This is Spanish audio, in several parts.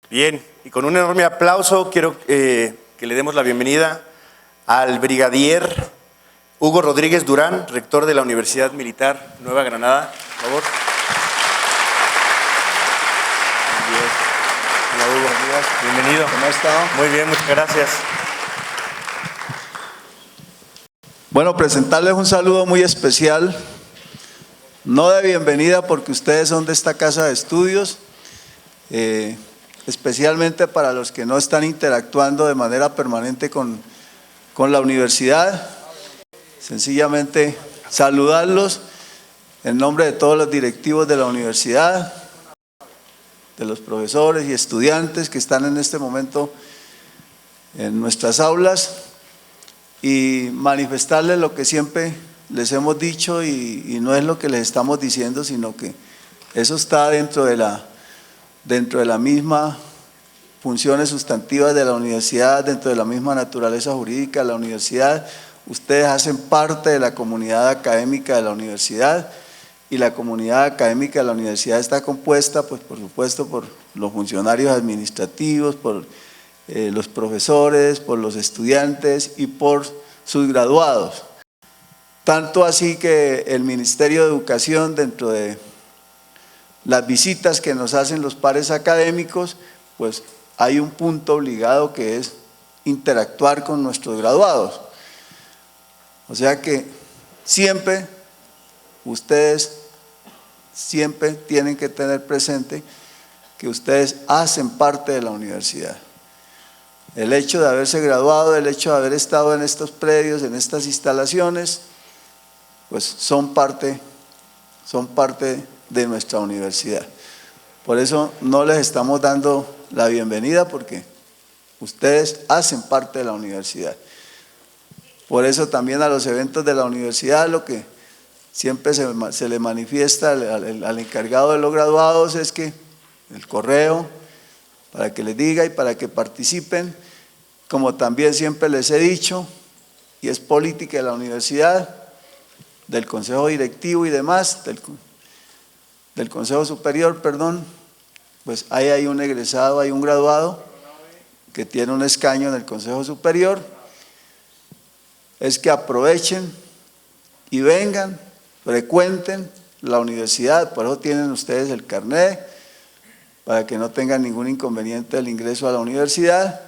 Bien, y con un enorme aplauso quiero que le demos la bienvenida al brigadier Hugo Rodríguez Durán, rector de la Universidad Militar Nueva Granada, por favor. Hola Hugo, bienvenido. ¿Cómo ha estado? Muy bien, muchas gracias. Bueno, presentarles un saludo muy especial, no de bienvenida porque ustedes son de esta casa de estudios, especialmente para los que no están interactuando de manera permanente con la universidad. Sencillamente saludarlos en nombre de todos los directivos de la universidad, de los profesores y estudiantes que están en este momento en nuestras aulas, y manifestarles lo que siempre les hemos dicho y no es lo que les estamos diciendo, sino que eso está dentro de la misma funciones sustantivas de la universidad, dentro de la misma naturaleza jurídica de la universidad. Ustedes hacen parte de la comunidad académica de la universidad y la comunidad académica de la universidad está compuesta, pues por supuesto, por los funcionarios administrativos, por los profesores, por los estudiantes y por sus graduados. Tanto así que el Ministerio de Educación, dentro de las visitas que nos hacen los pares académicos, pues hay un punto obligado que es interactuar con nuestros graduados. O sea que siempre, ustedes siempre tienen que tener presente que ustedes hacen parte de la universidad. El hecho de haberse graduado, el hecho de haber estado en estos predios, en estas instalaciones, pues son parte de nuestra universidad. Por eso no les estamos dando la bienvenida porque ustedes hacen parte de la universidad. Por eso también a los eventos de la universidad lo que siempre se le manifiesta al encargado de los graduados es que el correo, para que les diga y para que participen, como también siempre les he dicho, y es política de la universidad, del consejo directivo y demás, del consejo superior, perdón, pues ahí hay un egresado, hay un graduado que tiene un escaño en el consejo superior, es que aprovechen y vengan, frecuenten la universidad, por eso tienen ustedes el carnet, para que no tengan ningún inconveniente del ingreso a la universidad,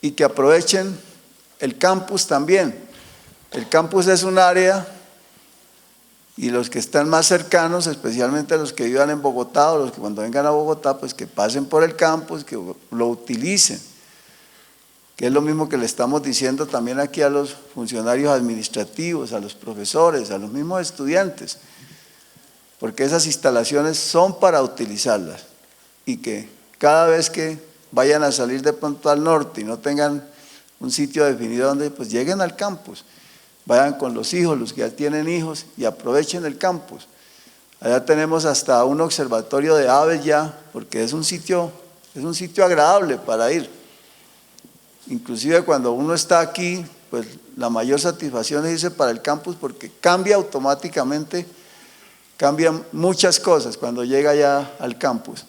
y que aprovechen el campus también. El campus es un área, y los que están más cercanos, especialmente los que vivan en Bogotá o los que cuando vengan a Bogotá, pues que pasen por el campus, que lo utilicen, que es lo mismo que le estamos diciendo también aquí a los funcionarios administrativos, a los profesores, a los mismos estudiantes, porque esas instalaciones son para utilizarlas y que cada vez que vayan a salir de pronto al norte y no tengan un sitio definido donde, pues lleguen al campus, vayan con los hijos, los que ya tienen hijos, y aprovechen el campus. Allá tenemos hasta un observatorio de aves ya, porque es un sitio agradable para ir. Inclusive cuando uno está aquí, pues la mayor satisfacción es irse para el campus porque cambia automáticamente, cambian muchas cosas cuando llega ya al campus.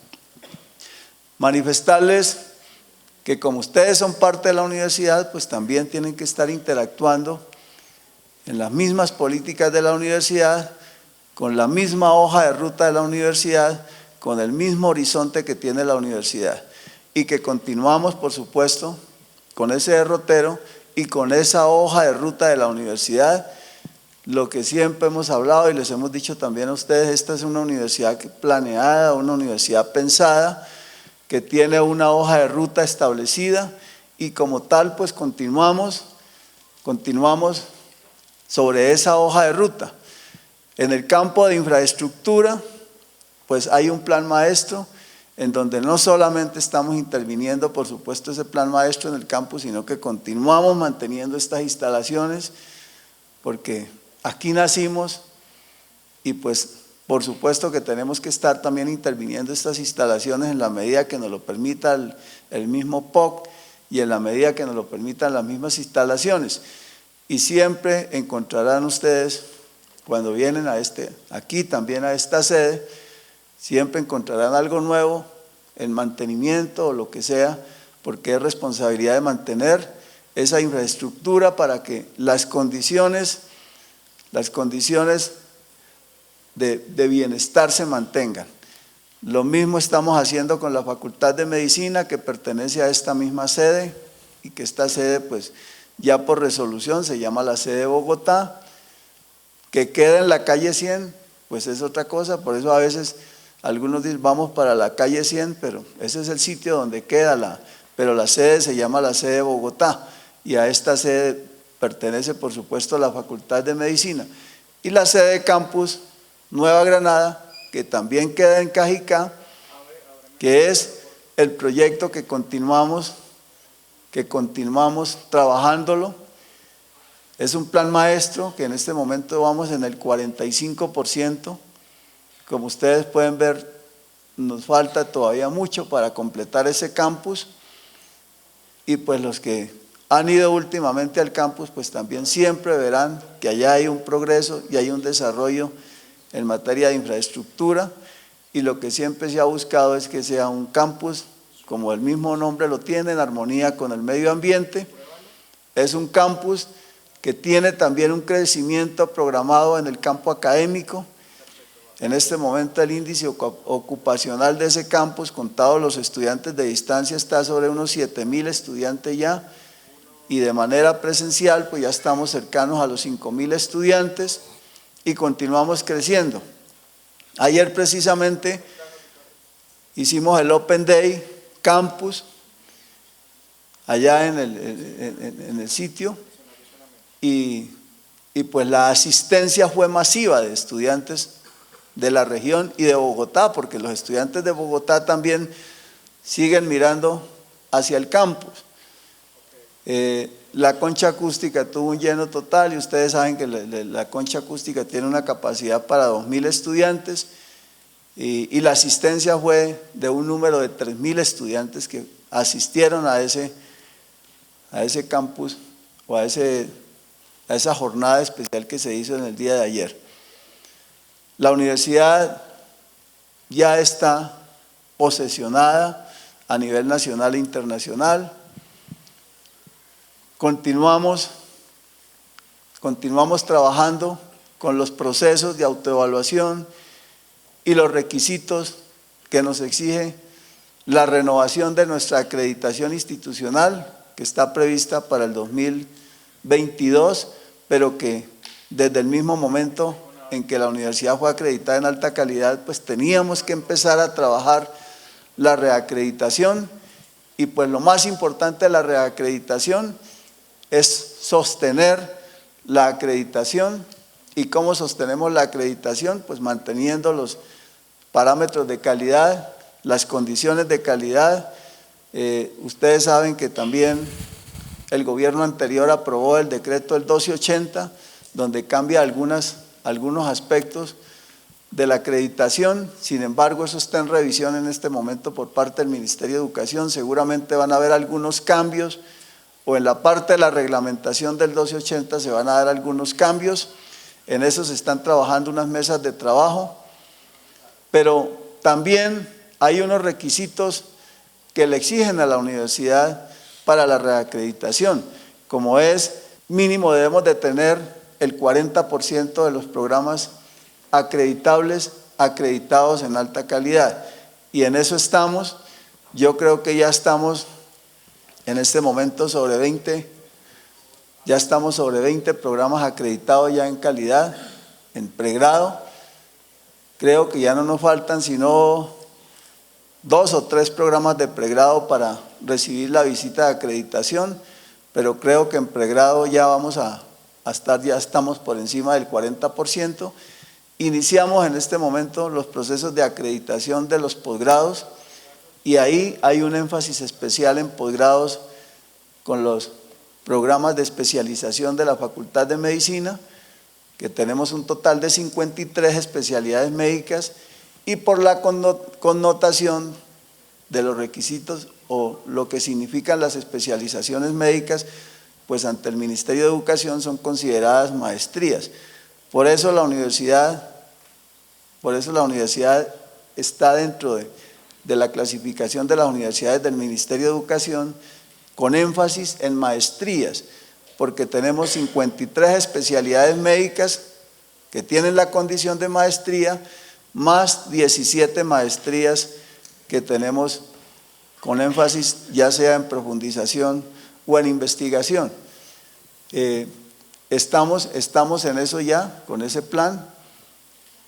Manifestarles que como ustedes son parte de la universidad, pues también tienen que estar interactuando en las mismas políticas de la universidad, con la misma hoja de ruta de la universidad, con el mismo horizonte que tiene la universidad, y que continuamos, por supuesto, con ese derrotero y con esa hoja de ruta de la universidad, lo que siempre hemos hablado y les hemos dicho también a ustedes, esta es una universidad planeada, una universidad pensada, que tiene una hoja de ruta establecida y como tal pues continuamos sobre esa hoja de ruta. En el campo de infraestructura pues hay un plan maestro en donde no solamente estamos interviniendo por supuesto ese plan maestro en el campus, sino que continuamos manteniendo estas instalaciones porque aquí nacimos y pues por supuesto que tenemos que estar también interviniendo estas instalaciones en la medida que nos lo permita el mismo POC y en la medida que nos lo permitan las mismas instalaciones. Y siempre encontrarán ustedes, cuando vienen aquí también a esta sede, siempre encontrarán algo nuevo el mantenimiento o lo que sea, porque es responsabilidad de mantener esa infraestructura para que las condiciones de bienestar se mantengan. Lo mismo estamos haciendo con la Facultad de Medicina, que pertenece a esta misma sede, y que esta sede pues ya por resolución se llama la sede de Bogotá, que queda en la calle 100, pues es otra cosa. Por eso a veces algunos dicen vamos para la calle 100, pero ese es el sitio donde queda pero la sede se llama la sede de Bogotá, y a esta sede pertenece por supuesto la Facultad de Medicina. Y la sede de campus Nueva Granada, que también queda en Cajicá, que es el proyecto que continuamos trabajándolo. Es un plan maestro que en este momento vamos en el 45%. Como ustedes pueden ver, nos falta todavía mucho para completar ese campus, y pues los que han ido últimamente al campus pues también siempre verán que allá hay un progreso y hay un desarrollo en materia de infraestructura, y lo que siempre se ha buscado es que sea un campus, como el mismo nombre lo tiene, en armonía con el medio ambiente. Es un campus que tiene también un crecimiento programado en el campo académico. En este momento el índice ocupacional de ese campus, contados los estudiantes de distancia, está sobre unos 7.000 estudiantes ya, y de manera presencial pues ya estamos cercanos a los 5.000 estudiantes, y continuamos creciendo. Ayer precisamente hicimos el Open Day Campus allá en el sitio, y pues la asistencia fue masiva de estudiantes de la región y de Bogotá, porque los estudiantes de Bogotá también siguen mirando hacia el campus. La concha acústica tuvo un lleno total, y ustedes saben que la concha acústica tiene una capacidad para 2.000 estudiantes, y la asistencia fue de un número de 3.000 estudiantes que asistieron a ese campus, o a esa jornada especial que se hizo en el día de ayer. La universidad ya está posesionada a nivel nacional e internacional. Continuamos trabajando con los procesos de autoevaluación y los requisitos que nos exige la renovación de nuestra acreditación institucional, que está prevista para el 2022, pero que desde el mismo momento en que la universidad fue acreditada en alta calidad, pues teníamos que empezar a trabajar la reacreditación. Y pues lo más importante de la reacreditación es sostener la acreditación. ¿Y cómo sostenemos la acreditación? Pues manteniendo los parámetros de calidad, las condiciones de calidad. Ustedes saben que también el gobierno anterior aprobó el decreto del 1280, donde cambia algunos aspectos de la acreditación. Sin embargo, eso está en revisión en este momento por parte del Ministerio de Educación. Seguramente van a haber algunos cambios, o en la parte de la reglamentación del 1280 se van a dar algunos cambios. En eso se están trabajando unas mesas de trabajo, pero también hay unos requisitos que le exigen a la universidad para la reacreditación, como es mínimo debemos de tener el 40% de los programas acreditables acreditados en alta calidad, y en eso estamos. Yo creo que ya estamos en este momento sobre 20 programas acreditados ya en calidad, en pregrado. Creo que ya no nos faltan sino 2 o 3 programas de pregrado para recibir la visita de acreditación, pero creo que en pregrado ya vamos a estar, ya estamos por encima del 40%. Iniciamos en este momento los procesos de acreditación de los posgrados, y ahí hay un énfasis especial en posgrados con los programas de especialización de la Facultad de Medicina, que tenemos un total de 53 especialidades médicas, y por la connotación de los requisitos o lo que significan las especializaciones médicas, pues ante el Ministerio de Educación son consideradas maestrías. Por eso la universidad está dentro de de la clasificación de las universidades del Ministerio de Educación, con énfasis en maestrías, porque tenemos 53 especialidades médicas que tienen la condición de maestría, más 17 maestrías que tenemos con énfasis ya sea en profundización o en investigación. Estamos en eso ya, con ese plan,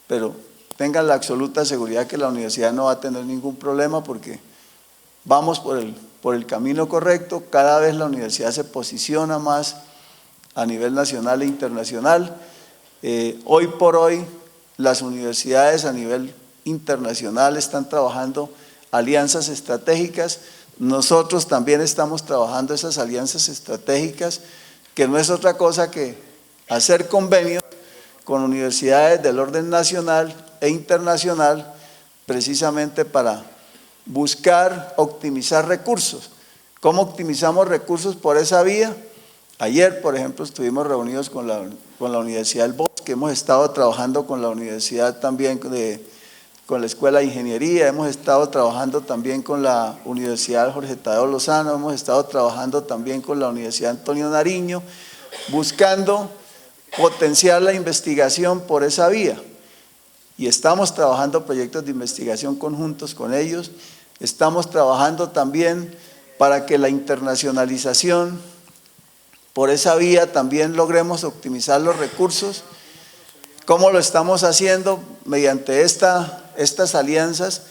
pero tengan la absoluta seguridad que la universidad no va a tener ningún problema porque vamos por el camino correcto. Cada vez la universidad se posiciona más a nivel nacional e internacional. Hoy por hoy las universidades a nivel internacional están trabajando alianzas estratégicas. Nosotros también estamos trabajando esas alianzas estratégicas, que no es otra cosa que hacer convenios con universidades del orden nacional e internacional, precisamente para buscar optimizar recursos. ¿Cómo optimizamos recursos por esa vía? Ayer, por ejemplo, estuvimos reunidos con la Universidad del Bosque, hemos estado trabajando con la universidad también, con la Escuela de Ingeniería, hemos estado trabajando también con la Universidad Jorge Tadeo Lozano, hemos estado trabajando también con la Universidad Antonio Nariño, buscando potenciar la investigación por esa vía. Y estamos trabajando proyectos de investigación conjuntos con ellos, estamos trabajando también para que la internacionalización por esa vía también logremos optimizar los recursos. ¿Cómo lo estamos haciendo? Mediante estas alianzas,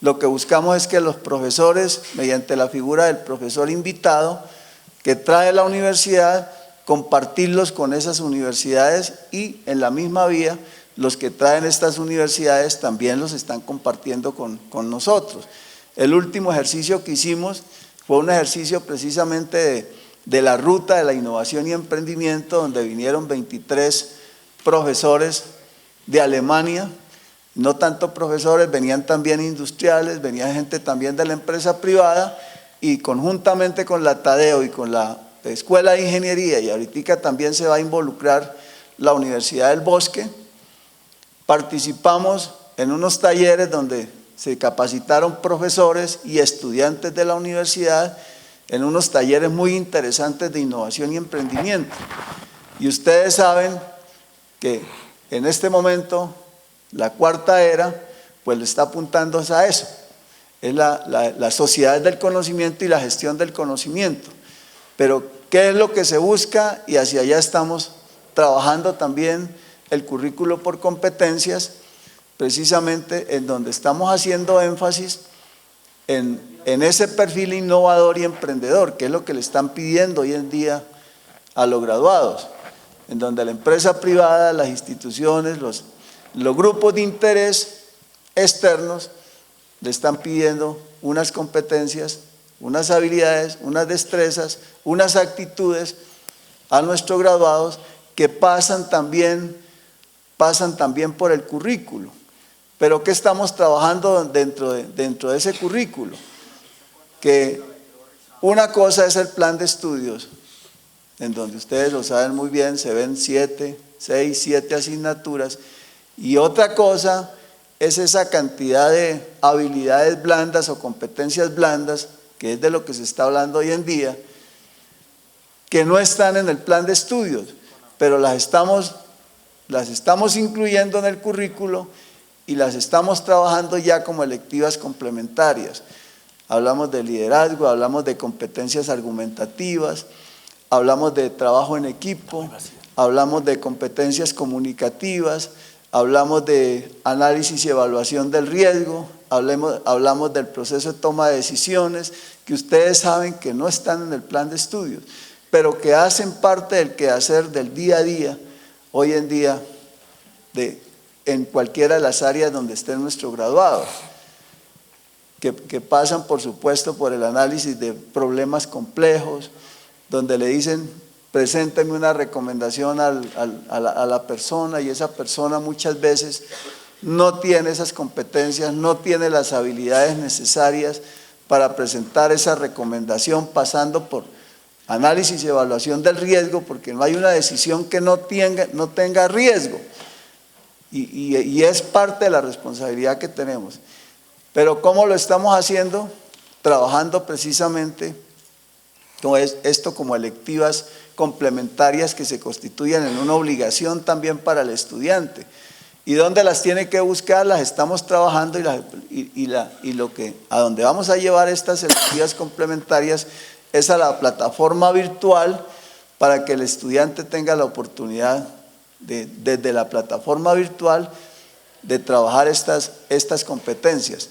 lo que buscamos es que los profesores, mediante la figura del profesor invitado que trae la universidad, compartirlos con esas universidades y en la misma vía, los que traen estas universidades también los están compartiendo con nosotros. El último ejercicio que hicimos fue un ejercicio precisamente de la ruta de la innovación y emprendimiento, donde vinieron 23 profesores de Alemania, no tanto profesores, venían también industriales, venía gente también de la empresa privada, y conjuntamente con la Tadeo y con la Escuela de Ingeniería, y ahorita también se va a involucrar la Universidad del Bosque, participamos en unos talleres donde se capacitaron profesores y estudiantes de la universidad en unos talleres muy interesantes de innovación y emprendimiento. Y ustedes saben que en este momento la cuarta era pues le está apuntando a eso, es la sociedad del conocimiento y la gestión del conocimiento. Pero ¿qué es lo que se busca? Y hacia allá estamos trabajando también el currículo por competencias, precisamente en donde estamos haciendo énfasis en ese perfil innovador y emprendedor, que es lo que le están pidiendo hoy en día a los graduados, en donde la empresa privada, las instituciones, los grupos de interés externos le están pidiendo unas competencias, unas habilidades, unas destrezas, unas actitudes a nuestros graduados que pasan también por el currículo. Pero ¿qué estamos trabajando dentro de ese currículo? Que una cosa es el plan de estudios, en donde ustedes lo saben muy bien, se ven 6, 7 asignaturas, y otra cosa es esa cantidad de habilidades blandas o competencias blandas, que es de lo que se está hablando hoy en día, que no están en el plan de estudios, pero las estamos incluyendo en el currículo y las estamos trabajando ya como electivas complementarias. Hablamos de liderazgo, hablamos de competencias argumentativas, hablamos de trabajo en equipo, hablamos de competencias comunicativas, hablamos de análisis y evaluación del riesgo, hablamos del proceso de toma de decisiones, que ustedes saben que no están en el plan de estudios, pero que hacen parte del quehacer del día a día, hoy en día, en cualquiera de las áreas donde estén nuestros graduados, que pasan por supuesto por el análisis de problemas complejos, donde le dicen, presénteme una recomendación a la persona, y esa persona muchas veces no tiene esas competencias, no tiene las habilidades necesarias para presentar esa recomendación, pasando por análisis y evaluación del riesgo, porque no hay una decisión que no tenga riesgo, y es parte de la responsabilidad que tenemos. Pero ¿cómo lo estamos haciendo? Trabajando precisamente con esto como electivas complementarias que se constituyen en una obligación también para el estudiante. ¿Y dónde las tiene que buscar? Las estamos trabajando y lo que a donde vamos a llevar estas electivas complementarias es a la plataforma virtual para que el estudiante tenga la oportunidad desde la plataforma virtual de trabajar estas competencias.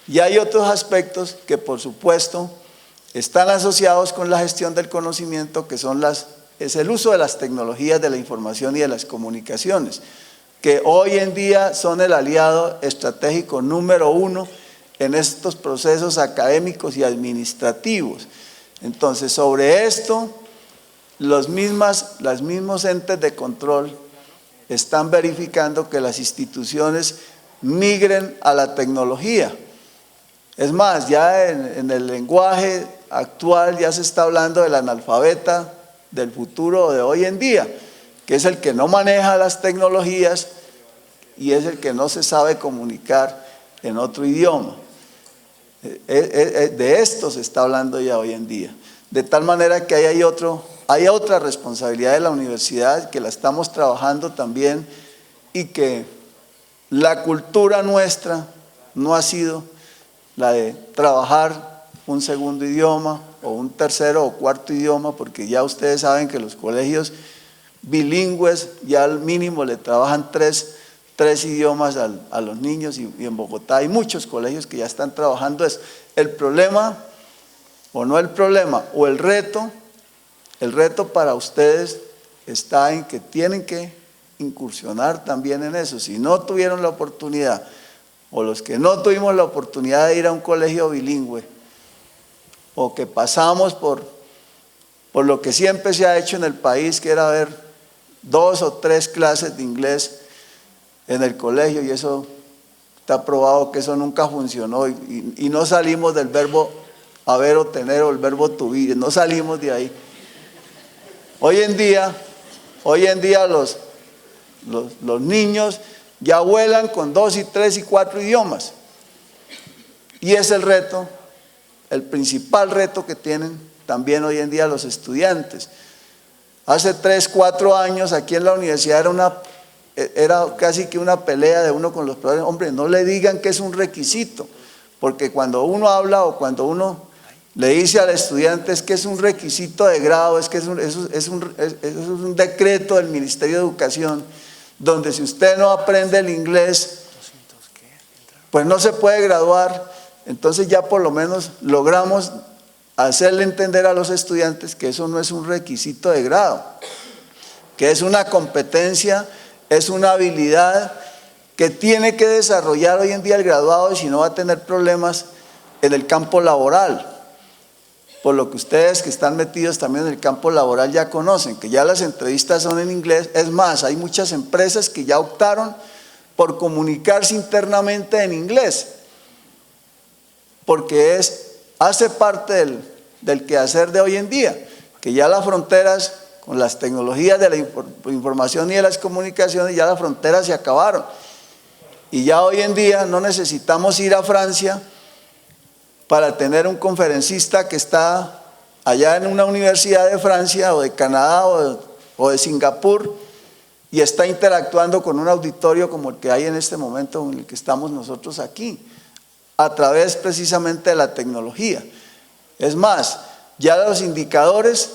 Y hay otros aspectos que por supuesto están asociados con la gestión del conocimiento, que es el uso de las tecnologías de la información y de las comunicaciones, que hoy en día son el aliado estratégico número 1 en estos procesos académicos y administrativos. Entonces, sobre esto, los mismos entes de control están verificando que las instituciones migren a la tecnología. Es más, ya en el lenguaje actual ya se está hablando del analfabeta del futuro o de hoy en día, que es el que no maneja las tecnologías y es el que no se sabe comunicar en otro idioma. De esto se está hablando ya hoy en día. De tal manera que hay otra responsabilidad de la universidad que la estamos trabajando también y que la cultura nuestra no ha sido la de trabajar un segundo idioma o un tercero o cuarto idioma, porque ya ustedes saben que los colegios bilingües ya al mínimo le trabajan tres idiomas a los niños y en Bogotá hay muchos colegios que ya están trabajando eso. El problema, o no el problema, o el reto para ustedes está en que tienen que incursionar también en eso. Si no tuvieron la oportunidad, o los que no tuvimos la oportunidad de ir a un colegio bilingüe, o que pasamos por lo que siempre se ha hecho en el país, que era ver 2 o 3 clases de inglés en el colegio, y eso está probado que eso nunca funcionó, y no salimos del verbo haber o tener o el verbo to be, no salimos de ahí. Hoy en día los niños ya vuelan con 2 y 3 y 4 idiomas, y es el reto, el principal reto que tienen también hoy en día los estudiantes. Hace 3, 4 años aquí en la universidad era casi que una pelea de uno con los profesores. Hombre, no le digan que es un requisito, porque cuando uno habla o cuando uno le dice al estudiante es que es un requisito de grado, es que es un decreto del Ministerio de Educación, donde si usted no aprende el inglés, pues no se puede graduar. Entonces ya por lo menos logramos hacerle entender a los estudiantes que eso no es un requisito de grado, que es una competencia, es una habilidad que tiene que desarrollar hoy en día el graduado, y si no va a tener problemas en el campo laboral. Por lo que ustedes que están metidos también en el campo laboral ya conocen, que ya las entrevistas son en inglés. Es más, hay muchas empresas que ya optaron por comunicarse internamente en inglés, porque hace parte del quehacer de hoy en día, que ya las fronteras con las tecnologías de la información y de las comunicaciones, ya las fronteras se acabaron. Y ya hoy en día no necesitamos ir a Francia para tener un conferencista que está allá en una universidad de Francia o de Canadá o de Singapur y está interactuando con un auditorio como el que hay en este momento en el que estamos nosotros aquí, a través precisamente de la tecnología. Es más, ya los indicadores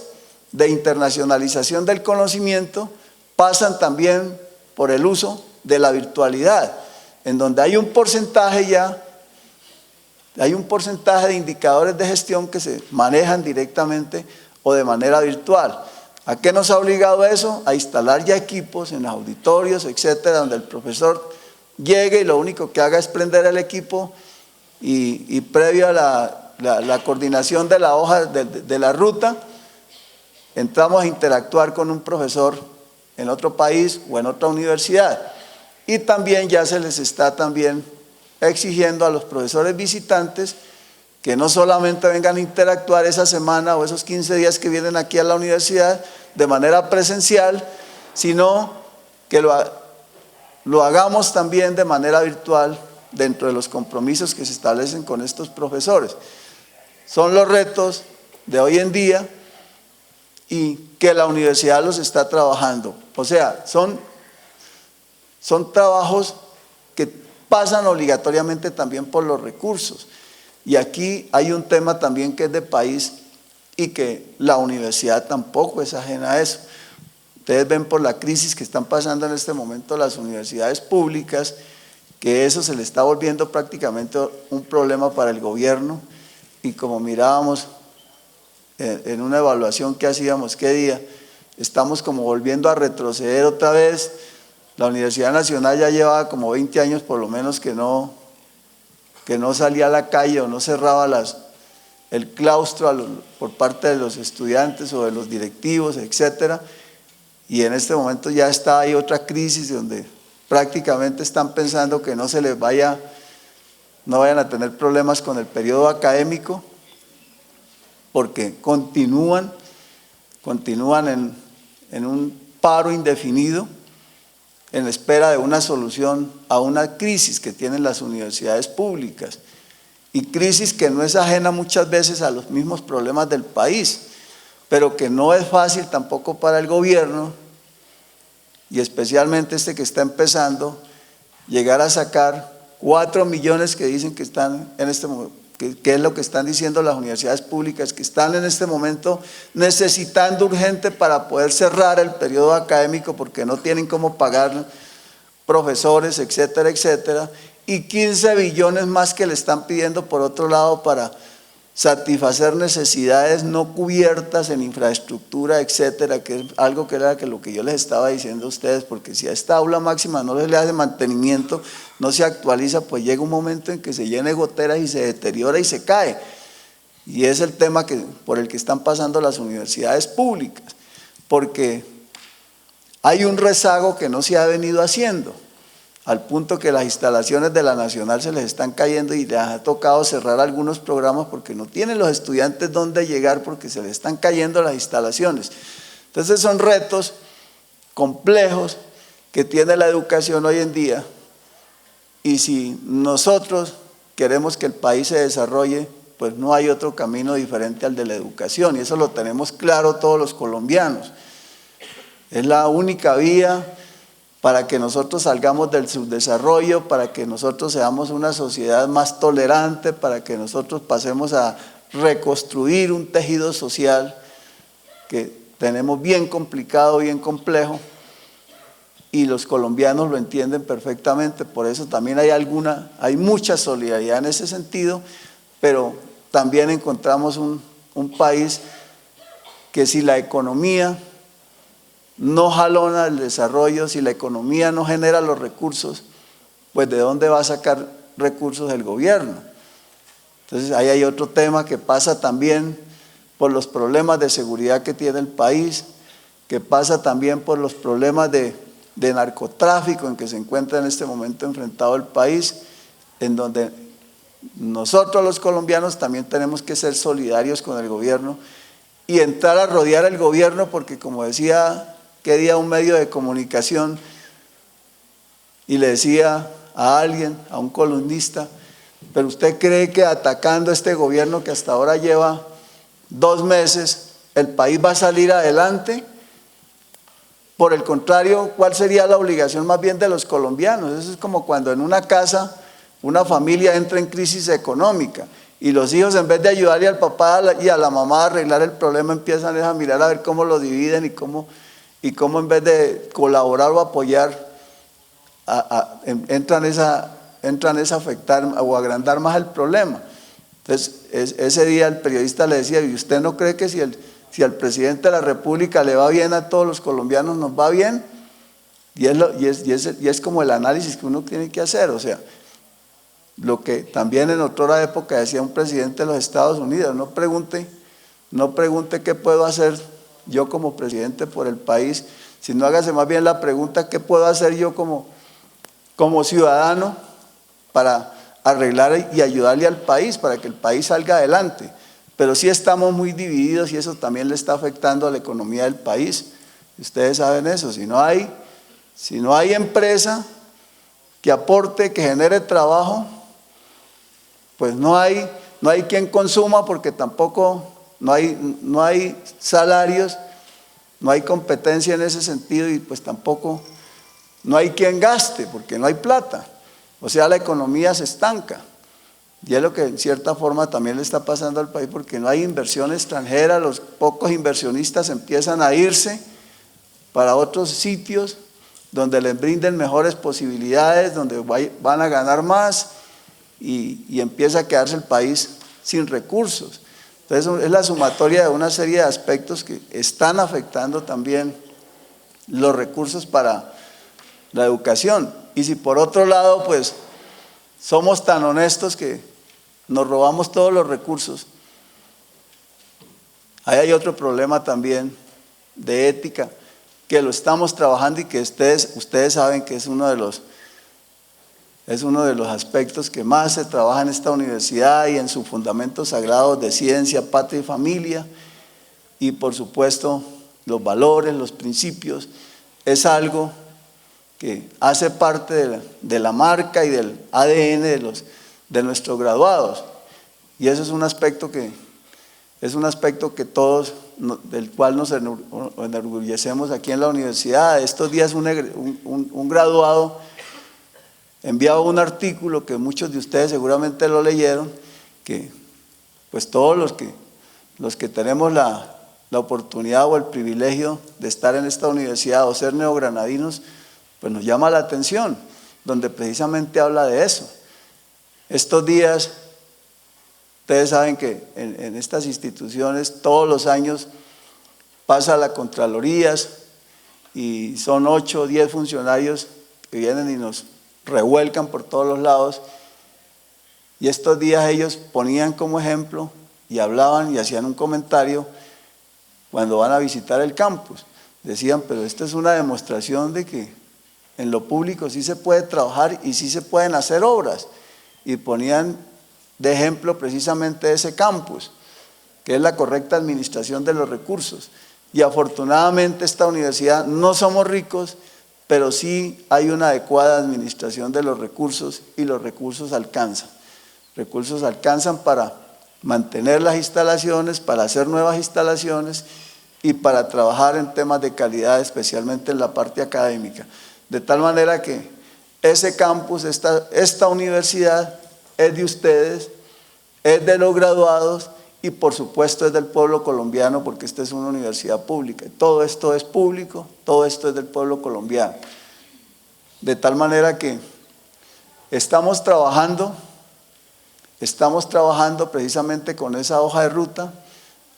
de internacionalización del conocimiento pasan también por el uso de la virtualidad, en donde hay un porcentaje de indicadores de gestión que se manejan directamente o de manera virtual. ¿A qué nos ha obligado eso? A instalar ya equipos en auditorios, etcétera, donde el profesor llegue y lo único que haga es prender el equipo y previo a la coordinación de la hoja de la ruta, entramos a interactuar con un profesor en otro país o en otra universidad. Y también ya se les está también exigiendo a los profesores visitantes que no solamente vengan a interactuar esa semana o esos 15 días que vienen aquí a la universidad de manera presencial, sino que lo hagamos también de manera virtual dentro de los compromisos que se establecen con estos profesores. Son los retos de hoy en día y que la universidad los está trabajando. O sea, son trabajos que pasan obligatoriamente también por los recursos. Y aquí hay un tema también que es de país y que la universidad tampoco es ajena a eso. Ustedes ven por la crisis que están pasando en este momento las universidades públicas, que eso se le está volviendo prácticamente un problema para el gobierno, y como mirábamos en una evaluación que hacíamos qué día, estamos como volviendo a retroceder otra vez. La Universidad Nacional ya llevaba como 20 años por lo menos que no salía a la calle o no cerraba el claustro por parte de los estudiantes o de los directivos, etcétera. Y en este momento ya está ahí otra crisis donde prácticamente están pensando que no vayan a tener problemas con el periodo académico, porque continúan en un paro indefinido en espera de una solución a una crisis que tienen las universidades públicas, y crisis que no es ajena muchas veces a los mismos problemas del país, pero que no es fácil tampoco para el gobierno, y especialmente este que está empezando, llegar a sacar 4 millones que dicen que están en este momento, que es lo que están diciendo las universidades públicas, que están en este momento necesitando urgente para poder cerrar el periodo académico porque no tienen cómo pagar profesores, etcétera, etcétera, y 15 billones más que le están pidiendo por otro lado para satisfacer necesidades no cubiertas en infraestructura, etcétera, que es algo que era lo que yo les estaba diciendo a ustedes, porque si a esta aula máxima no les le hace mantenimiento, no se actualiza, pues llega un momento en que se llene de goteras y se deteriora y se cae. Y es el tema por el que están pasando las universidades públicas, porque hay un rezago que no se ha venido haciendo, al punto que las instalaciones de la Nacional se les están cayendo y les ha tocado cerrar algunos programas porque no tienen los estudiantes dónde llegar porque se les están cayendo las instalaciones. Entonces son retos complejos que tiene la educación hoy en día, y si nosotros queremos que el país se desarrolle, pues no hay otro camino diferente al de la educación, y eso lo tenemos claro todos los colombianos. Es la única vía para que nosotros salgamos del subdesarrollo, para que nosotros seamos una sociedad más tolerante, para que nosotros pasemos a reconstruir un tejido social que tenemos bien complicado, bien complejo, y los colombianos lo entienden perfectamente. Por eso también hay mucha solidaridad en ese sentido, pero también encontramos un país que si la economía no jalona el desarrollo, si la economía no genera los recursos, pues ¿de dónde va a sacar recursos el gobierno? Entonces ahí hay otro tema que pasa también por los problemas de seguridad que tiene el país, que pasa también por los problemas de narcotráfico en que se encuentra en este momento enfrentado el país, en donde nosotros los colombianos también tenemos que ser solidarios con el gobierno y entrar a rodear al gobierno, porque como decía que día un medio de comunicación y le decía a alguien, a un columnista, pero usted cree que atacando a este gobierno que hasta ahora lleva 2 meses, el país va a salir adelante. Por el contrario, ¿cuál sería la obligación más bien de los colombianos? Eso es como cuando en una casa, una familia entra en crisis económica y los hijos, en vez de ayudarle al papá y a la mamá a arreglar el problema, empiezan a mirar a ver cómo lo dividen y cómo en vez de colaborar o apoyar, entran a afectar o agrandar más el problema. Entonces, ese día el periodista le decía, ¿y usted no cree que si al presidente de la República le va bien, a todos los colombianos nos va bien? Y es como el análisis que uno tiene que hacer. O sea, lo que también en otra época decía un presidente de los Estados Unidos, no pregunte qué puedo hacer yo como presidente por el país, sino hágase más bien la pregunta, ¿qué puedo hacer yo como ciudadano para arreglar y ayudarle al país, para que el país salga adelante? Pero sí estamos muy divididos y eso también le está afectando a la economía del país. Ustedes saben eso, si no hay empresa, que aporte, que genere trabajo, pues no hay quien consuma porque tampoco no hay salarios, no hay competencia en ese sentido y pues tampoco no hay quien gaste porque no hay plata. O sea, la economía se estanca. Y es lo que en cierta forma también le está pasando al país porque no hay inversión extranjera, los pocos inversionistas empiezan a irse para otros sitios donde les brinden mejores posibilidades, donde van a ganar más y empieza a quedarse el país sin recursos. Entonces es la sumatoria de una serie de aspectos que están afectando también los recursos para la educación. Y si por otro lado pues somos tan honestos que nos robamos todos los recursos, ahí hay otro problema también de ética que lo estamos trabajando y que ustedes saben que es uno de los aspectos que más se trabaja en esta universidad y en sus fundamentos sagrados de ciencia, patria y familia, y por supuesto los valores, los principios, es algo que hace parte de la marca y del ADN de nuestros graduados, y eso es un aspecto que todos, del cual nos enorgullecemos aquí en la universidad. Estos días un graduado enviaba un artículo que muchos de ustedes seguramente lo leyeron, que pues todos los que tenemos la oportunidad o el privilegio de estar en esta universidad o ser neogranadinos, pues nos llama la atención, donde precisamente habla de eso. Estos días, ustedes saben que en estas instituciones todos los años pasa la Contralorías y son 8 o 10 funcionarios que vienen y nos revuelcan por todos los lados, y estos días ellos ponían como ejemplo y hablaban y hacían un comentario cuando van a visitar el campus. Decían, pero esta es una demostración de que en lo público sí se puede trabajar y sí se pueden hacer obras, y ponían de ejemplo precisamente ese campus, que es la correcta administración de los recursos. Y afortunadamente esta universidad, no somos ricos, pero sí hay una adecuada administración de los recursos y los recursos alcanzan. Recursos alcanzan para mantener las instalaciones, para hacer nuevas instalaciones y para trabajar en temas de calidad, especialmente en la parte académica. De tal manera que ese campus, esta universidad es de ustedes, es de los graduados y por supuesto es del pueblo colombiano, porque esta es una universidad pública. Todo esto es público, todo esto es del pueblo colombiano. De tal manera que estamos trabajando precisamente con esa hoja de ruta,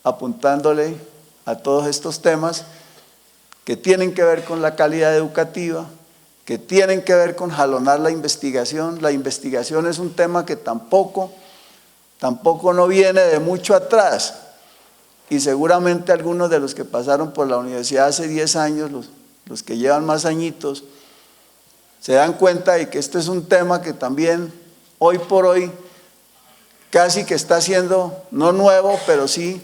apuntándole a todos estos temas que tienen que ver con la calidad educativa, que tienen que ver con jalonar la investigación. La investigación es un tema que tampoco no viene de mucho atrás, y seguramente algunos de los que pasaron por la universidad hace 10 años, los que llevan más añitos, se dan cuenta de que este es un tema que también hoy por hoy casi que está siendo, no nuevo, pero sí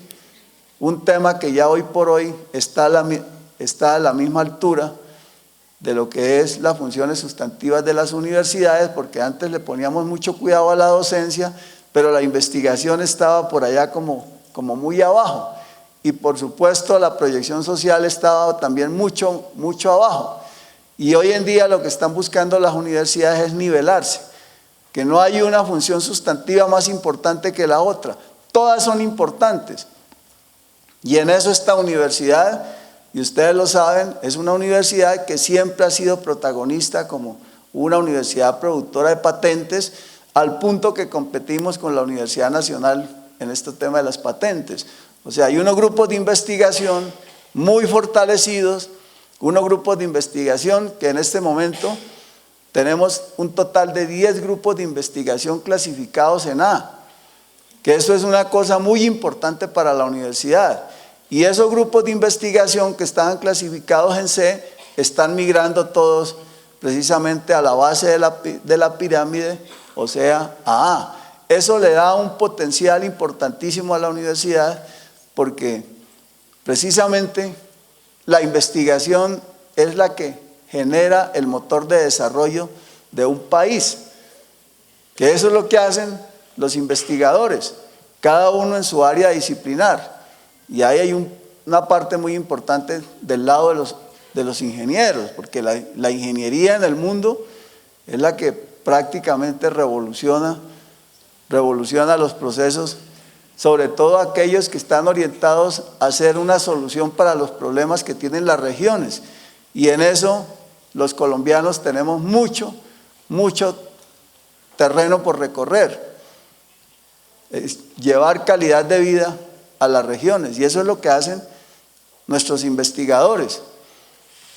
un tema que ya hoy por hoy está a la misma altura de lo que es las funciones sustantivas de las universidades, porque antes le poníamos mucho cuidado a la docencia, pero la investigación estaba por allá como muy abajo, y por supuesto la proyección social estaba también mucho abajo. Y hoy en día lo que están buscando las universidades es nivelarse, que no hay una función sustantiva más importante que la otra, todas son importantes, y en eso esta universidad, y ustedes lo saben, es una universidad que siempre ha sido protagonista como una universidad productora de patentes, al punto que competimos con la Universidad Nacional en este tema de las patentes. O sea, hay unos grupos de investigación muy fortalecidos, unos grupos de investigación que en este momento tenemos un total de 10 grupos de investigación clasificados en A, que eso es una cosa muy importante para la universidad. Y esos grupos de investigación que estaban clasificados en C están migrando todos precisamente a la base de la pirámide, o sea, a A. Eso le da un potencial importantísimo a la universidad, porque precisamente la investigación es la que genera el motor de desarrollo de un país, que eso es lo que hacen los investigadores, cada uno en su área disciplinar. Y ahí hay una parte muy importante del lado de los ingenieros, porque la ingeniería en el mundo es la que prácticamente revoluciona los procesos, sobre todo aquellos que están orientados a hacer una solución para los problemas que tienen las regiones. Y en eso los colombianos tenemos mucho terreno por recorrer. Es llevar calidad de vida a las regiones, y eso es lo que hacen nuestros investigadores.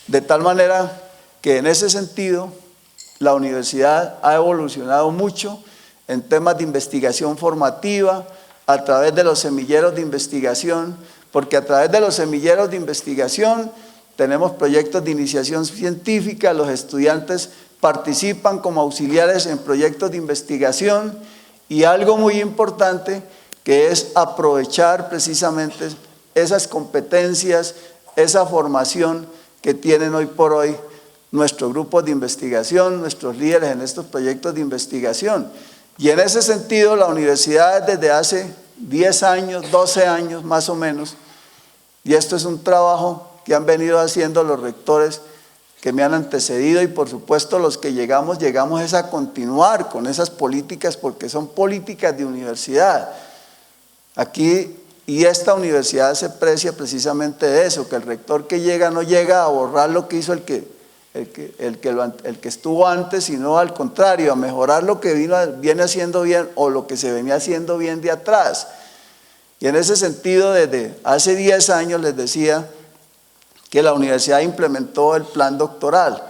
De tal manera que en ese sentido la universidad ha evolucionado mucho en temas de investigación formativa, a través de los semilleros de investigación, porque a través de los semilleros de investigación tenemos proyectos de iniciación científica, los estudiantes participan como auxiliares en proyectos de investigación, y algo muy importante que es aprovechar precisamente esas competencias, esa formación que tienen hoy por hoy nuestros grupos de investigación, nuestros líderes en estos proyectos de investigación. Y en ese sentido la universidad desde hace 10 años, 12 años más o menos, y esto es un trabajo que han venido haciendo los rectores que me han antecedido, y por supuesto los que llegamos es a continuar con esas políticas, porque son políticas de universidad. Aquí, y esta universidad se precia precisamente de eso, que el rector que llega no llega a borrar lo que hizo el que estuvo antes, sino al contrario, a mejorar lo que viene haciendo bien, o lo que se venía haciendo bien de atrás. Y en ese sentido, desde hace 10 años les decía que la universidad implementó el plan doctoral,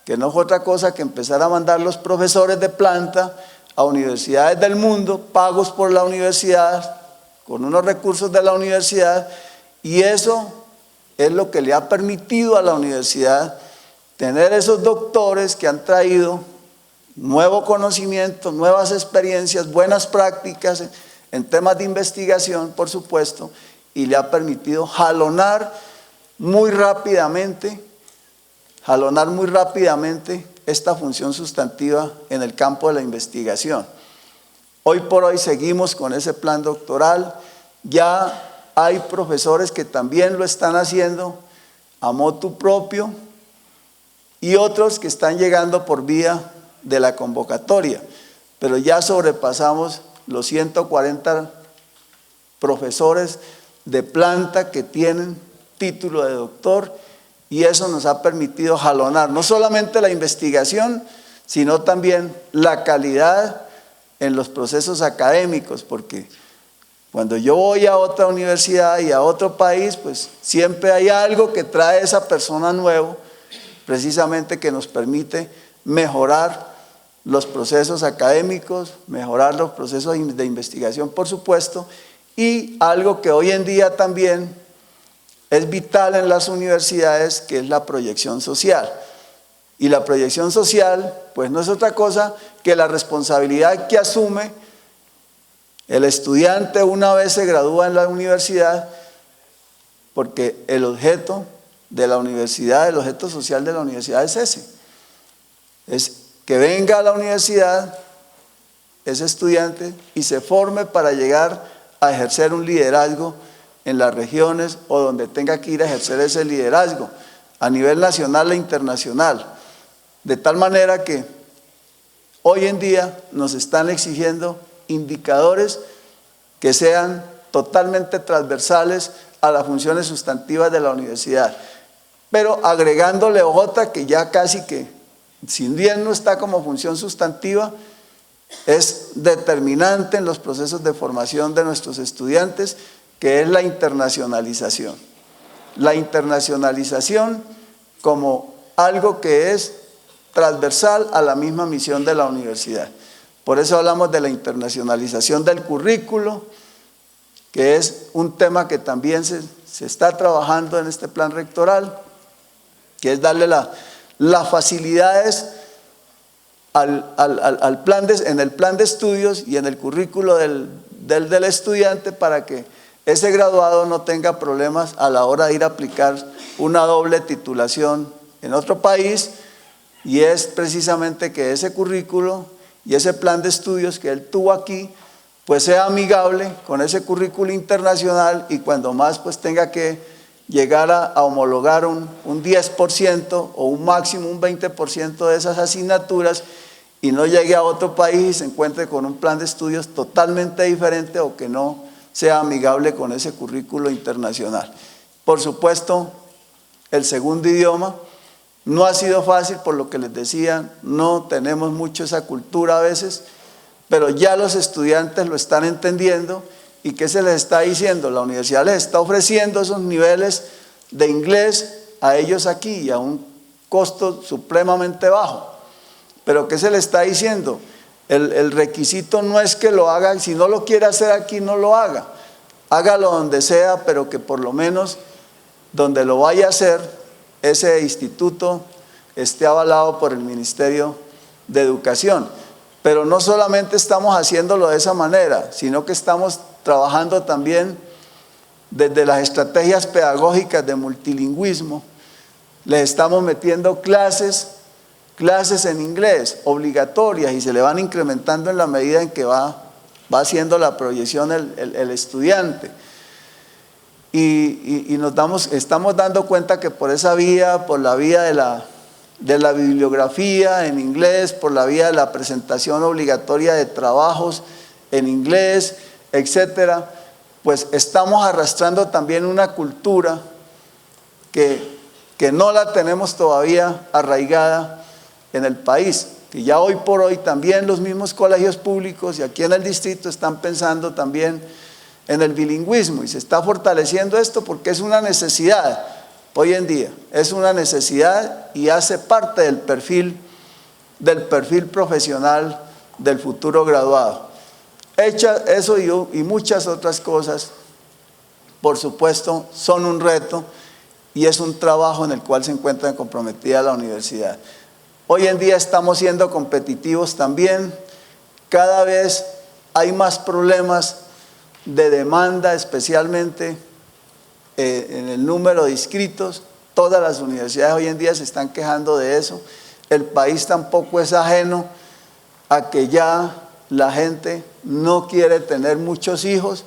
que no fue otra cosa que empezar a mandar los profesores de planta a universidades del mundo, pagos por la universidad, con unos recursos de la universidad, y eso es lo que le ha permitido a la universidad tener esos doctores que han traído nuevo conocimiento, nuevas experiencias, buenas prácticas en temas de investigación, por supuesto, y le ha permitido jalonar muy rápidamente esta función sustantiva en el campo de la investigación. Hoy por hoy seguimos con ese plan doctoral, ya hay profesores que también lo están haciendo a motu propio, y otros que están llegando por vía de la convocatoria, pero ya sobrepasamos los 140 profesores de planta que tienen título de doctor, y eso nos ha permitido jalonar no solamente la investigación, sino también la calidad en los procesos académicos, porque cuando yo voy a otra universidad y a otro país, pues siempre hay algo que trae esa persona nuevo, precisamente que nos permite mejorar los procesos académicos, mejorar los procesos de investigación, por supuesto, y algo que hoy en día también es vital en las universidades, que es la proyección social. Y la proyección social, pues no es otra cosa que la responsabilidad que asume el estudiante una vez se gradúa en la universidad, porque el objeto de la universidad, el objeto social de la universidad es ese, es que venga a la universidad ese estudiante y se forme para llegar a ejercer un liderazgo en las regiones o donde tenga que ir a ejercer ese liderazgo a nivel nacional e internacional. De tal manera que hoy en día nos están exigiendo indicadores que sean totalmente transversales a las funciones sustantivas de la universidad, pero agregándole otra que ya casi que, si bien no está como función sustantiva, es determinante en los procesos de formación de nuestros estudiantes, que es la internacionalización. La internacionalización como algo que es transversal a la misma misión de la universidad. Por eso hablamos de la internacionalización del currículo, que es un tema que también se está trabajando en este plan rectoral, que es darle las facilidades al plan en el plan de estudios y en el currículo del estudiante, para que ese graduado no tenga problemas a la hora de ir a aplicar una doble titulación en otro país, y es precisamente que ese currículo y ese plan de estudios que él tuvo aquí, pues sea amigable con ese currículo internacional y cuando más pues tenga que llegar a homologar un 10% o un máximo un 20% de esas asignaturas y no llegue a otro país y se encuentre con un plan de estudios totalmente diferente o que no sea amigable con ese currículo internacional. Por supuesto, el segundo idioma no ha sido fácil, por lo que les decía, no tenemos mucho esa cultura a veces, pero ya los estudiantes lo están entendiendo. ¿Y qué se les está diciendo? La universidad les está ofreciendo esos niveles de inglés a ellos aquí y a un costo supremamente bajo. Pero ¿qué se les está diciendo? El requisito no es que lo haga, si no lo quiere hacer aquí, no lo haga. Hágalo donde sea, pero que por lo menos donde lo vaya a hacer, ese instituto esté avalado por el Ministerio de Educación. Pero no solamente estamos haciéndolo de esa manera, sino que estamos trabajando también desde las estrategias pedagógicas de multilingüismo. Les estamos metiendo clases en inglés, obligatorias, y se le van incrementando en la medida en que va haciendo la proyección el estudiante. Y estamos dando cuenta que por esa vía, por la vía de la bibliografía en inglés, por la vía de la presentación obligatoria de trabajos en inglés, etcétera, pues estamos arrastrando también una cultura que no la tenemos todavía arraigada en el país, que ya hoy por hoy también los mismos colegios públicos y aquí en el distrito están pensando también en el bilingüismo y se está fortaleciendo esto porque es una necesidad hoy en día, es una necesidad y hace parte del perfil profesional del futuro graduado. Hecha eso y muchas otras cosas, por supuesto, son un reto y es un trabajo en el cual se encuentra comprometida la universidad. Hoy en día estamos siendo competitivos también, cada vez hay más problemas de demanda, especialmente en el número de inscritos. Todas las universidades hoy en día se están quejando de eso. El país tampoco es ajeno a que ya la gente no quiere tener muchos hijos,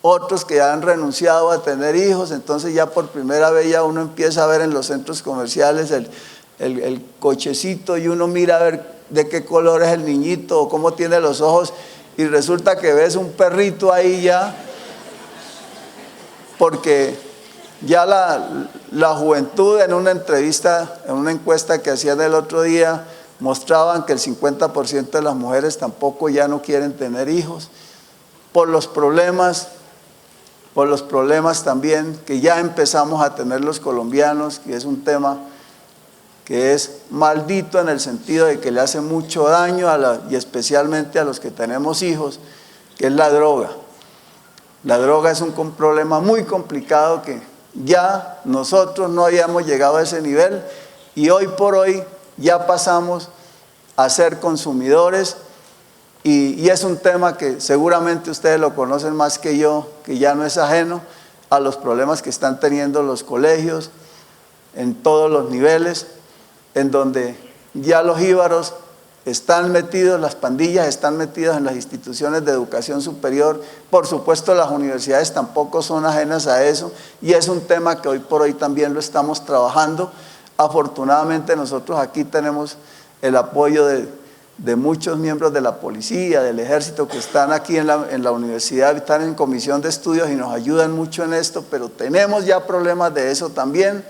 otros que han renunciado a tener hijos, entonces ya por primera vez ya uno empieza a ver en los centros comerciales el cochecito y uno mira a ver de qué color es el niñito o cómo tiene los ojos y resulta que ves un perrito ahí ya, porque ya la juventud en una entrevista, en una encuesta que hacían el otro día, mostraban que el 50% de las mujeres tampoco ya no quieren tener hijos, por los problemas también que ya empezamos a tener los colombianos, que es un tema que es maldito en el sentido de que le hace mucho daño y especialmente a los que tenemos hijos, que es la droga. La droga es un problema muy complicado que ya nosotros no habíamos llegado a ese nivel y hoy por hoy ya pasamos a ser consumidores y es un tema que seguramente ustedes lo conocen más que yo, que ya no es ajeno a los problemas que están teniendo los colegios en todos los niveles, en donde ya los jíbaros están metidos, las pandillas están metidas en las instituciones de educación superior. Por supuesto, las universidades tampoco son ajenas a eso y es un tema que hoy por hoy también lo estamos trabajando. Afortunadamente nosotros aquí tenemos el apoyo de muchos miembros de la policía, del ejército que están aquí en la universidad, están en comisión de estudios y nos ayudan mucho en esto, pero tenemos ya problemas de eso también.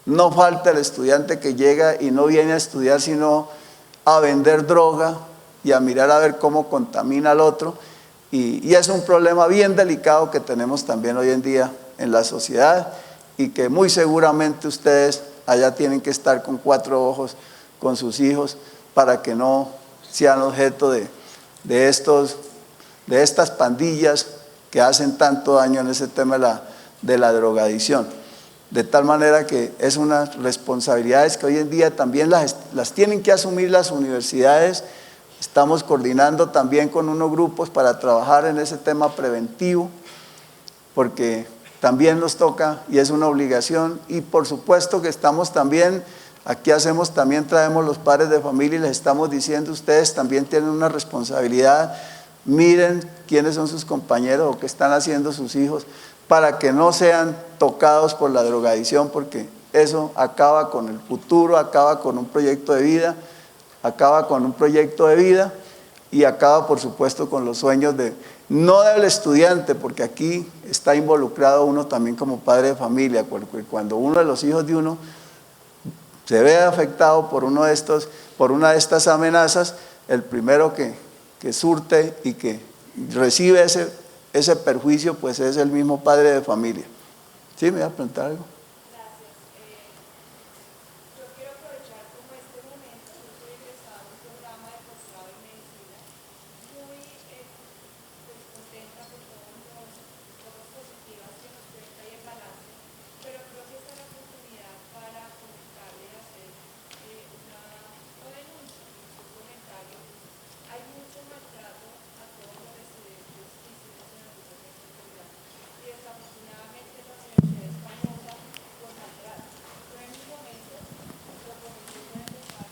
No falta el estudiante que llega y no viene a estudiar sino a vender droga y a mirar a ver cómo contamina al otro y es un problema bien delicado que tenemos también hoy en día en la sociedad y que muy seguramente ustedes allá tienen que estar con 4 ojos con sus hijos para que no sean objeto de estas pandillas que hacen tanto daño en ese tema de la drogadicción. De tal manera que es unas responsabilidades que hoy en día también las tienen que asumir las universidades. Estamos coordinando también con unos grupos para trabajar en ese tema preventivo, porque también nos toca y es una obligación. Y por supuesto que estamos también Aquí hacemos, también traemos los padres de familia y les estamos diciendo, ustedes también tienen una responsabilidad, miren quiénes son sus compañeros o qué están haciendo sus hijos para que no sean tocados por la drogadicción, porque eso acaba con el futuro, acaba con un proyecto de vida, y acaba por supuesto con los sueños no del estudiante, porque aquí está involucrado uno también como padre de familia, porque cuando uno de los hijos de uno se ve afectado por una de estas amenazas, el primero que surte y que recibe ese perjuicio, pues es el mismo padre de familia. ¿Sí? ¿Me iba a preguntar algo? Yo quiero aprovechar como este momento, yo soy egresada de un programa de posgrado en medicina, muy contenta por todas las cosas positivas que nos cuenta y el balance, pero creo que esta es la oportunidad para comentarle y hacer no denuncia, un comentario. Hay mucho maltrato a todos los residentes y seleccionados en este programa, y desafortunadamente la universidad es famosa por maltrato. Pero en un momento lo comencé con el decano de la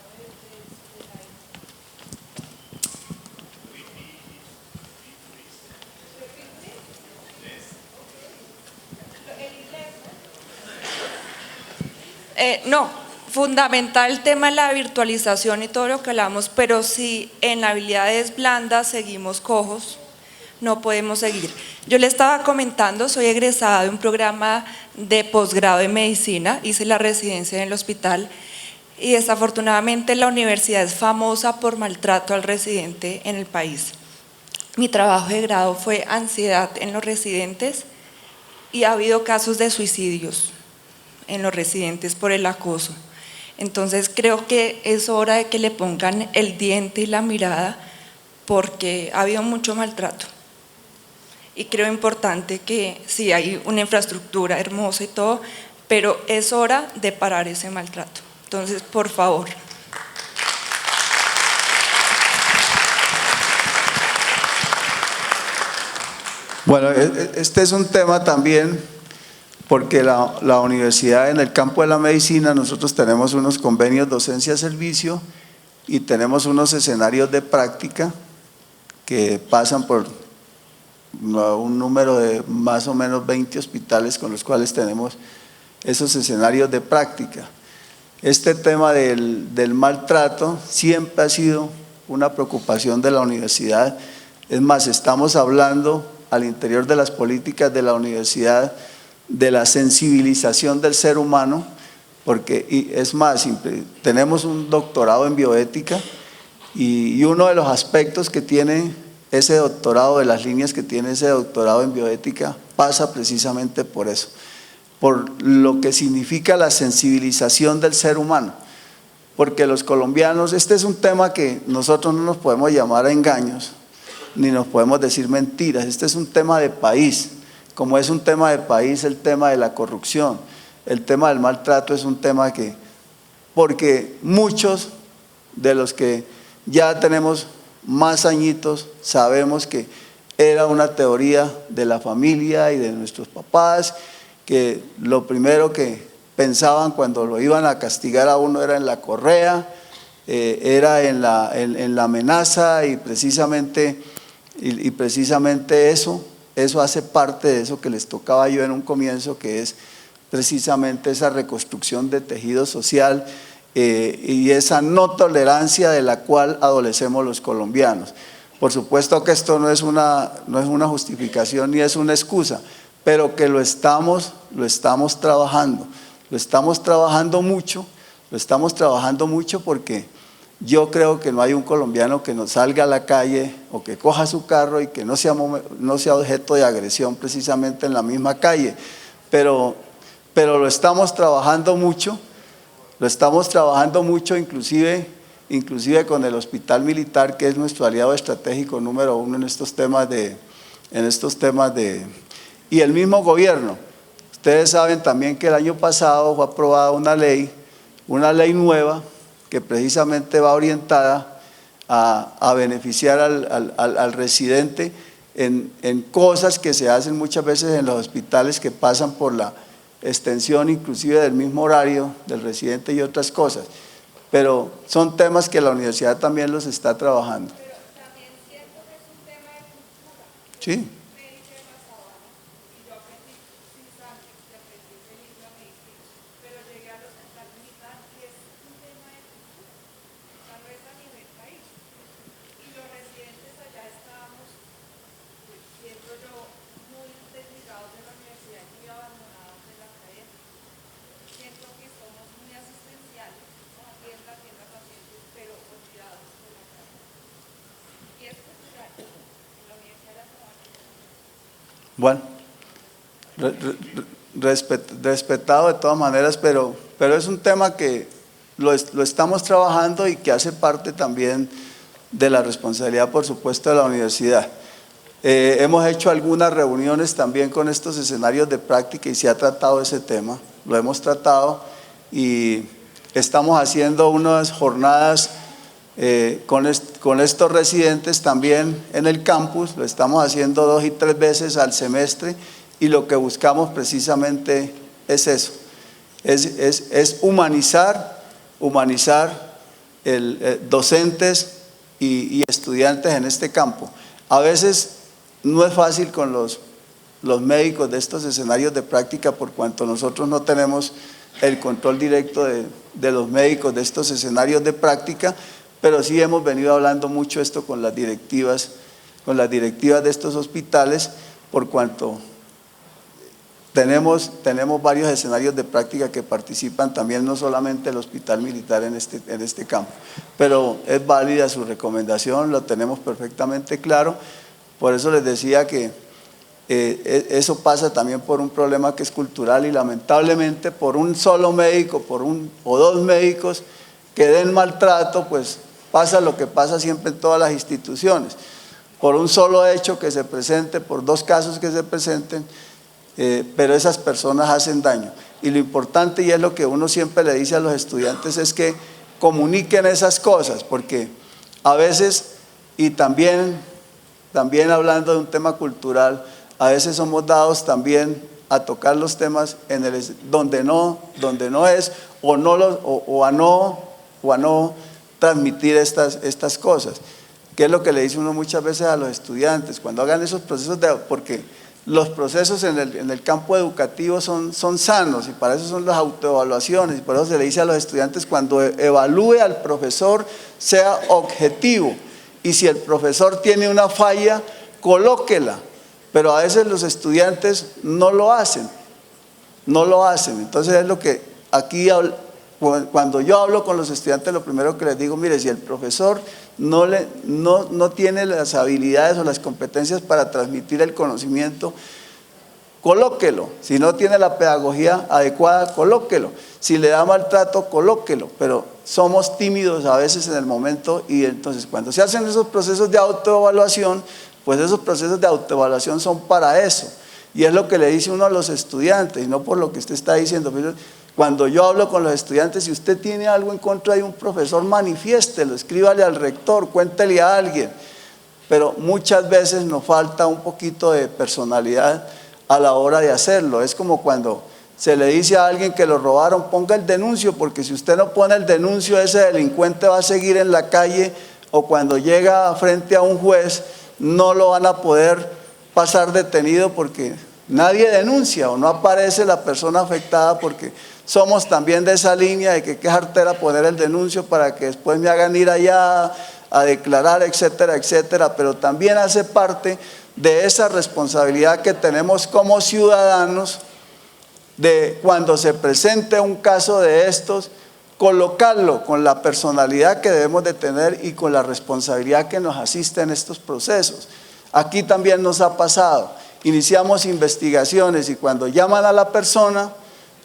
no, fundamental el tema de la virtualización y todo lo que hablamos, pero si en habilidades blandas seguimos cojos, no podemos seguir. Yo le estaba comentando, soy egresada de un programa de posgrado en medicina, hice la residencia en el hospital y desafortunadamente la universidad es famosa por maltrato al residente en el país. Mi trabajo de grado fue ansiedad en los residentes y ha habido casos de suicidios en los residentes por el acoso. Entonces creo que es hora de que le pongan el diente y la mirada porque ha habido mucho maltrato. Y creo importante que sí hay una infraestructura hermosa y todo, pero es hora de parar ese maltrato. Entonces, por favor. Bueno, este es un tema también porque la universidad en el campo de la medicina, nosotros tenemos unos convenios docencia-servicio y tenemos unos escenarios de práctica que pasan por un número de más o menos 20 hospitales con los cuales tenemos esos escenarios de práctica. Este tema del maltrato siempre ha sido una preocupación de la universidad. Es más, estamos hablando al interior de las políticas de la universidad de la sensibilización del ser humano, porque y es más, tenemos un doctorado en bioética y uno de los aspectos que tiene ese doctorado, de las líneas que tiene ese doctorado en bioética, pasa precisamente por eso, por lo que significa la sensibilización del ser humano, porque los colombianos, este es un tema que nosotros no nos podemos llamar a engaños, ni nos podemos decir mentiras, este es un tema de país. Como es un tema de país, el tema de la corrupción, el tema del maltrato es un tema porque muchos de los que ya tenemos más añitos sabemos que era una teoría de la familia y de nuestros papás, que lo primero que pensaban cuando lo iban a castigar a uno era en la correa, era en la amenaza y precisamente eso hace parte de eso que les tocaba yo en un comienzo, que es precisamente esa reconstrucción de tejido social y esa no tolerancia de la cual adolecemos los colombianos. Por supuesto que esto no es una justificación ni es una excusa, pero que lo estamos trabajando. Lo estamos trabajando mucho porque yo creo que no hay un colombiano que no salga a la calle o que coja su carro y que no sea objeto de agresión precisamente en la misma calle, pero lo estamos trabajando mucho, inclusive con el Hospital Militar, que es nuestro aliado estratégico número 1 en estos temas y el mismo gobierno. Ustedes saben también que el año pasado fue aprobada una ley nueva que precisamente va orientada a beneficiar al residente en cosas que se hacen muchas veces en los hospitales que pasan por extensión inclusive del mismo horario del residente y otras cosas. Pero son temas que la universidad también los está trabajando. Pero también siento que es un tema de cultura. Sí. Me hice en la sabana y yo aprendí sin sangre y aprendí ese libro a medicina. Pero llegué al hospital militar y es un tema de cultura. O sea, no es a nivel país. Y los residentes allá estábamos, siento yo, muy desligados de la universidad y muy abandonados de la academia. Siento que somos muy asistenciales, ¿no? Atienda pacientes, pero olvidados de la academia. Y es cultural. En la Universidad de la Sabana. Bueno, respetado de todas maneras, pero es un tema que lo estamos trabajando y que hace parte también de la responsabilidad, por supuesto, de la universidad. Hemos hecho algunas reuniones también con estos escenarios de práctica y se ha tratado ese tema, lo hemos tratado y estamos haciendo unas jornadas con estos residentes también en el campus, lo estamos haciendo 2 y 3 veces al semestre y lo que buscamos precisamente es eso, es humanizar docentes y estudiantes en este campo. A veces no es fácil con los médicos de estos escenarios de práctica por cuanto nosotros no tenemos el control directo de los médicos de estos escenarios de práctica, pero sí hemos venido hablando mucho esto con las directivas de estos hospitales por cuanto tenemos varios escenarios de práctica que participan también, no solamente el hospital militar en este campo, pero es válida su recomendación, lo tenemos perfectamente claro. Por eso les decía que eso pasa también por un problema que es cultural y lamentablemente por un solo médico, o 2 médicos que den maltrato, pues pasa lo que pasa siempre en todas las instituciones. Por un solo hecho que se presente, por 2 casos que se presenten, pero esas personas hacen daño. Y lo importante, y es lo que uno siempre le dice a los estudiantes, es que comuniquen esas cosas, porque a veces, y también hablando de un tema cultural, a veces somos dados también a tocar los temas donde no es, o a no transmitir estas cosas. ¿Qué es lo que le dice uno muchas veces a los estudiantes? Cuando hagan esos procesos, porque los procesos en el campo educativo son sanos y para eso son las autoevaluaciones, y por eso se le dice a los estudiantes cuando evalúe al profesor sea objetivo. Y si el profesor tiene una falla, colóquela, pero a veces los estudiantes no lo hacen. Entonces es lo que aquí, cuando yo hablo con los estudiantes, lo primero que les digo, mire, si el profesor no tiene las habilidades o las competencias para transmitir el conocimiento, colóquelo. Si no tiene la pedagogía adecuada, colóquelo. Si le da maltrato, colóquelo, pero somos tímidos a veces en el momento y entonces cuando se hacen esos procesos de autoevaluación, pues esos procesos de autoevaluación son para eso. Y es lo que le dice uno a los estudiantes, y no por lo que usted está diciendo. Cuando yo hablo con los estudiantes, si usted tiene algo en contra de un profesor, manifiéstelo, escríbale al rector, cuéntele a alguien. Pero muchas veces nos falta un poquito de personalidad a la hora de hacerlo. Es como cuando se le dice a alguien que lo robaron, ponga el denuncio, porque si usted no pone el denuncio, ese delincuente va a seguir en la calle, o cuando llega frente a un juez, no lo van a poder pasar detenido porque nadie denuncia o no aparece la persona afectada, porque somos también de esa línea de que qué jartera poner el denuncio para que después me hagan ir allá a declarar, etcétera, etcétera, pero también hace parte de esa responsabilidad que tenemos como ciudadanos de cuando se presente un caso de estos, colocarlo con la personalidad que debemos de tener y con la responsabilidad que nos asiste en estos procesos. Aquí también nos ha pasado, iniciamos investigaciones y cuando llaman a la persona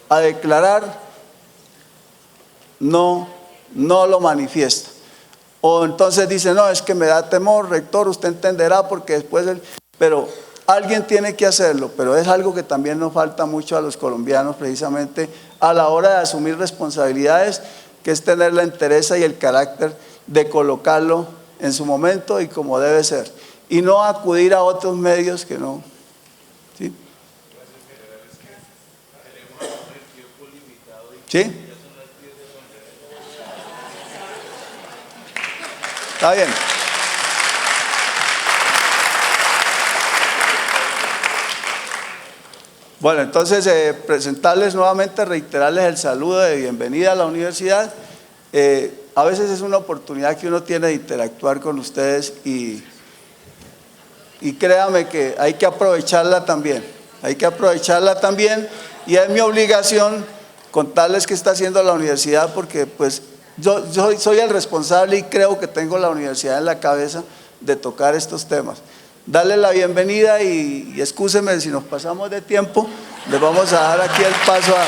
a declarar, no lo manifiesta. O entonces dice, no, es que me da temor, rector, usted entenderá porque después pero alguien tiene que hacerlo, pero es algo que también nos falta mucho a los colombianos precisamente a la hora de asumir responsabilidades, que es tener la entereza y el carácter de colocarlo en su momento y como debe ser, y no acudir a otros medios que no. ¿Sí? ¿Sí? Está bien. Bueno, entonces presentarles nuevamente, reiterarles el saludo de bienvenida a la universidad. A veces es una oportunidad que uno tiene de interactuar con ustedes y créame que hay que aprovecharla también. Hay que aprovecharla también y es mi obligación contarles qué está haciendo la universidad porque pues yo soy el responsable y creo que tengo la universidad en la cabeza de tocar estos temas. Darle la bienvenida y excúsenme si nos pasamos de tiempo, les vamos a dar aquí el paso a